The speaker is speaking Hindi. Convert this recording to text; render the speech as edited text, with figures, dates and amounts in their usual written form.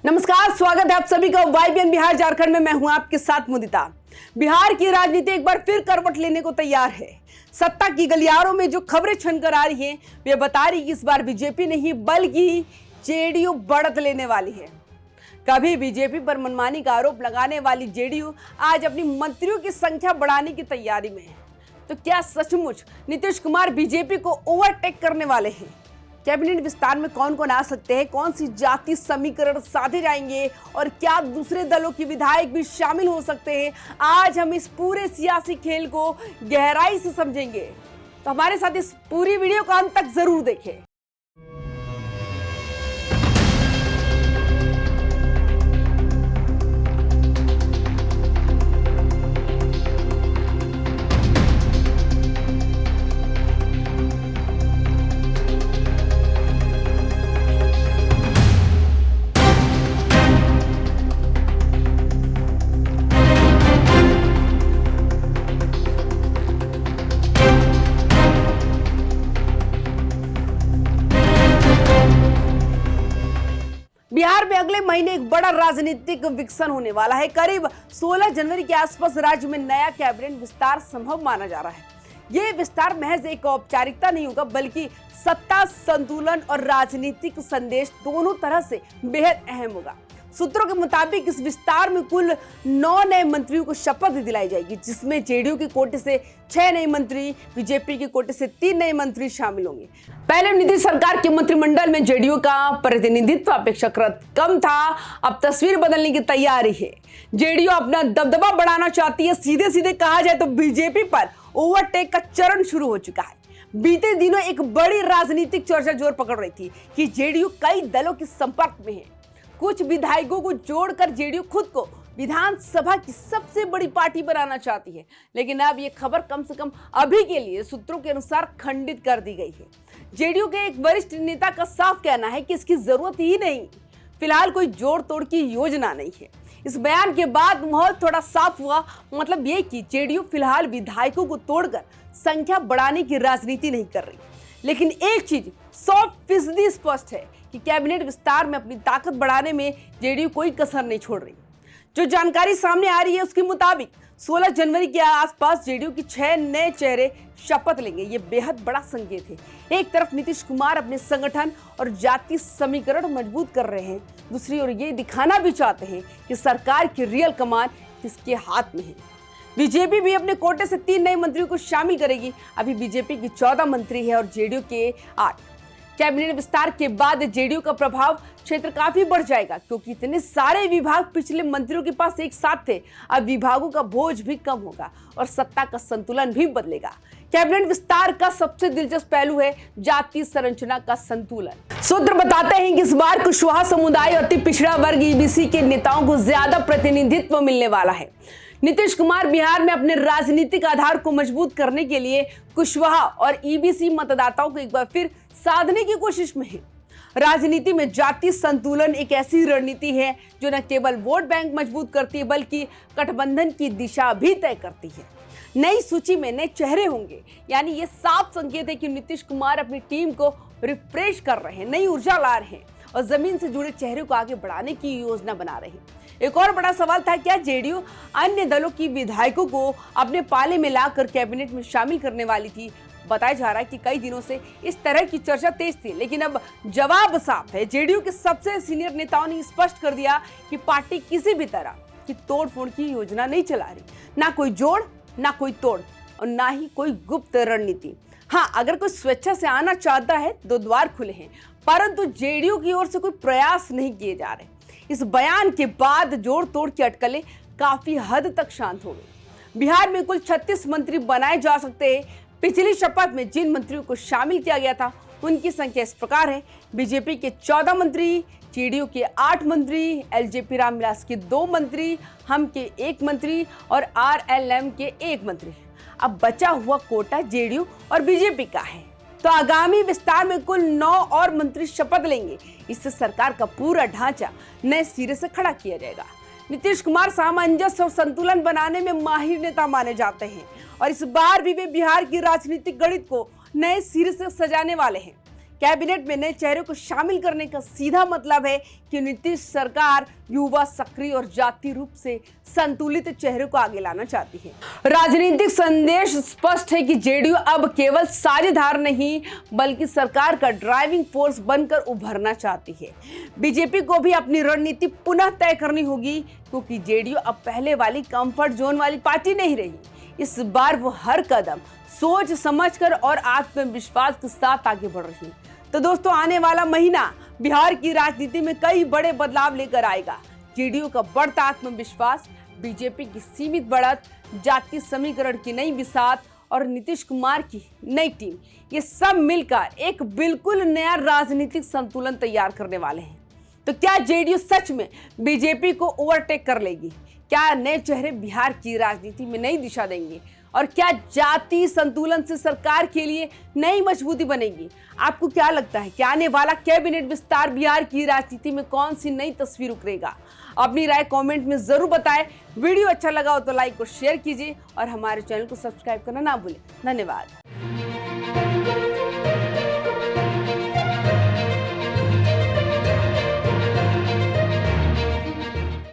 नमस्कार, स्वागत है आप सभी का YBN बिहार झारखंड में। मैं हूं आपके साथ मुदिता। बिहार की राजनीति एक बार फिर करवट लेने को तैयार है। सत्ता की गलियारों में जो खबरें छनकर आ रही हैं, वे बता रही कि इस बार बीजेपी नहीं बल्कि जेडीयू बढ़त लेने वाली है। कभी बीजेपी पर मनमानी का आरोप लगाने वाली जेडीयू आज अपनी मंत्रियों की संख्या बढ़ाने की तैयारी में है। तो क्या सचमुच नीतीश कुमार बीजेपी को ओवरटेक करने वाले हैं? कैबिनेट विस्तार में कौन कौन आ सकते हैं, कौन सी जाति समीकरण साधे जाएंगे और क्या दूसरे दलों के विधायक भी शामिल हो सकते हैं? आज हम इस पूरे सियासी खेल को गहराई से समझेंगे, तो हमारे साथ इस पूरी वीडियो को अंत तक जरूर देखें। बिहार में अगले महीने एक बड़ा राजनीतिक विकसन होने वाला है। करीब 16 जनवरी के आसपास राज्य में नया कैबिनेट विस्तार संभव माना जा रहा है। ये विस्तार महज एक औपचारिकता नहीं होगा, बल्कि सत्ता संतुलन और राजनीतिक संदेश दोनों तरह से बेहद अहम होगा। सूत्रों के मुताबिक इस विस्तार में कुल 9 नए मंत्रियों को शपथ दिलाई जाएगी, जिसमें जेडीयू के कोटे से 6 नए मंत्री, बीजेपी के कोटे से 3 नए मंत्री शामिल होंगे। पहले नीतीश सरकार के मंत्रिमंडल में जेडीयू का प्रतिनिधित्व अपेक्षाकृत कम था, अब तस्वीर बदलने की तैयारी है। जेडीयू अपना दबदबा बढ़ाना चाहती है। सीधे सीधे कहा जाए तो बीजेपी पर ओवरटेक का चरण शुरू हो चुका है। बीते दिनों एक बड़ी राजनीतिक चर्चा जोर पकड़ रही थी कि जेडीयू कई दलों के संपर्क में है। कुछ विधायकों को जोड़कर जेडीयू खुद को विधानसभा की सबसे बड़ी पार्टी बनाना चाहती है, लेकिन अब यह खबर कम से कम अभी के लिए सूत्रों के अनुसार खंडित कर दी गई है। जेडीयू के एक वरिष्ठ नेता का साफ कहना है कि इसकी जरूरत ही नहीं, फिलहाल कोई जोड़ तोड़ की योजना नहीं है। इस बयान के बाद माहौल थोड़ा साफ हुआ। मतलब ये कि जेडीयू फिलहाल विधायकों को तोड़कर संख्या बढ़ाने की राजनीति नहीं कर रही, लेकिन एक चीज 100% स्पष्ट है कि कैबिनेट विस्तार में अपनी ताकत बढ़ाने में जेडीयू कोई कसर नहीं छोड़ रही। जो जानकारी सामने आ रही है उसके मुताबिक 16 जनवरी के आसपास जेडीयू की 6 नए चेहरे शपथ लेंगे। ये बेहद बड़ा संकेत है। एक तरफ नीतीश कुमार अपने संगठन और जाति समीकरण मजबूत कर रहे हैं, दूसरी ओर ये दिखाना भी चाहते हैं कि सरकार की रियल कमान किसके हाथ में है। बीजेपी भी अपने कोटे से 3 नए मंत्रियों को शामिल करेगी। अभी बीजेपी की 14 मंत्री है और जेडीयू के 8। कैबिनेट विस्तार के बाद जेडीयू का प्रभाव क्षेत्र काफी बढ़ जाएगा, क्योंकि इतने सारे विभाग पिछले मंत्रियों के पास एक साथ थे। अब विभागों का बोझ भी कम होगा और सत्ता का संतुलन भी बदलेगा। कैबिनेट विस्तार का सबसे दिलचस्प पहलू है जाति संरचना का संतुलन। सूत्र बताते हैं कि इस बार कुशवाहा समुदाय और अति पिछड़ा वर्ग ईबीसी के नेताओं को ज्यादा प्रतिनिधित्व मिलने वाला है। नीतीश कुमार बिहार में अपने राजनीतिक आधार को मजबूत करने के लिए कुशवाहा और ईबीसी मतदाताओं को एक बार फिर साधने की कोशिश में है। राजनीति में जाति संतुलन एक ऐसी रणनीति है जो न केवल वोट बैंक मजबूत करती है, बल्कि गठबंधन की दिशा भी तय करती है। नई सूची में नए चेहरे होंगे, यानी ये साफ संकेत है कि नीतीश कुमार अपनी टीम को रिफ्रेश कर रहे हैं, नई ऊर्जा ला रहे हैं और जमीन से जुड़े चेहरे को आगे बढ़ाने की योजना बना रहे हैं। एक और बड़ा सवाल था, क्या जेडीयू अन्य दलों की विधायकों को अपने पाले में लाकर कैबिनेट में शामिल करने वाली थी? बताया जा रहा है कि कई दिनों से इस तरह की चर्चा तेज थी, लेकिन अब जवाब साफ है। जेडीयू के सबसे सीनियर नेताओं ने स्पष्ट कर दिया कि पार्टी किसी भी तरह की तोड़फोड़ की योजना नहीं चला रही। ना कोई जोड़, ना कोई तोड़ और ना ही कोई गुप्त रणनीति। हाँ, अगर कोई स्वेच्छा से आना चाहता है तो द्वार खुले हैं, परंतु जेडीयू की ओर से कोई प्रयास नहीं किए जा रहे। इस बयान के बाद जोड़ तोड़ की अटकलें काफी हद तक शांत हो गई। बिहार में कुल 36 मंत्री बनाए जा सकते हैं। पिछली शपथ में जिन मंत्रियों को शामिल किया गया था उनकी संख्या इस प्रकार है: बीजेपी के 14 मंत्री, जेडीयू के 8 मंत्री, एलजेपी रामविलास के 2 मंत्री, हम के 1 मंत्री और आरएलएम के 1 मंत्री। अब बचा हुआ कोटा जेडीयू और बीजेपी का है। तो आगामी विस्तार में कुल 9 और मंत्री शपथ लेंगे। इससे सरकार का पूरा ढांचा नए सिरे से खड़ा किया जाएगा। नीतीश कुमार सामंजस्य और संतुलन बनाने में माहिर नेता माने जाते हैं और इस बार भी वे बिहार की राजनीतिक गणित को नए सिरे से सजाने वाले हैं। कैबिनेट में नए चेहरे को शामिल करने का सीधा मतलब है कि नीतीश सरकार युवा, सक्रिय और जातीय रूप से संतुलित चेहरे को आगे लाना चाहती है। राजनीतिक संदेश स्पष्ट है कि जेडीयू अब केवल साझेदार नहीं बल्कि सरकार का ड्राइविंग फोर्स बनकर उभरना चाहती है। बीजेपी को भी अपनी रणनीति पुनः तय करनी होगी, क्योंकि जेडीयू अब पहले वाली कंफर्ट जोन वाली पार्टी नहीं रही। इस बार वो हर कदम सोच समझकर और आत्मविश्वास के साथ आगे बढ़ रही है। तो दोस्तों, आने वाला महीना बिहार की राजनीति में कई बड़े बदलाव लेकर आएगा। जेडीयू का बढ़ता आत्मविश्वास, बीजेपी की सीमित बढ़त, जातीय समीकरण की नई विसात और नीतीश कुमार की नई टीम, ये सब मिलकर एक बिल्कुल नया राजनीतिक संतुलन तैयार करने वाले हैं। तो क्या जेडीयू सच में बीजेपी को ओवरटेक कर लेगी? क्या नए चेहरे बिहार की राजनीति में नई दिशा देंगे? और क्या जातीय संतुलन से सरकार के लिए नई मजबूती बनेगी? आपको क्या लगता है कि आने वाला कैबिनेट विस्तार बिहार की राजनीति में कौन सी नई तस्वीर उकरेगा? अपनी राय कमेंट में जरूर बताएं। वीडियो अच्छा लगा हो तो लाइक और शेयर कीजिए और हमारे चैनल को सब्सक्राइब करना ना भूलें। धन्यवाद।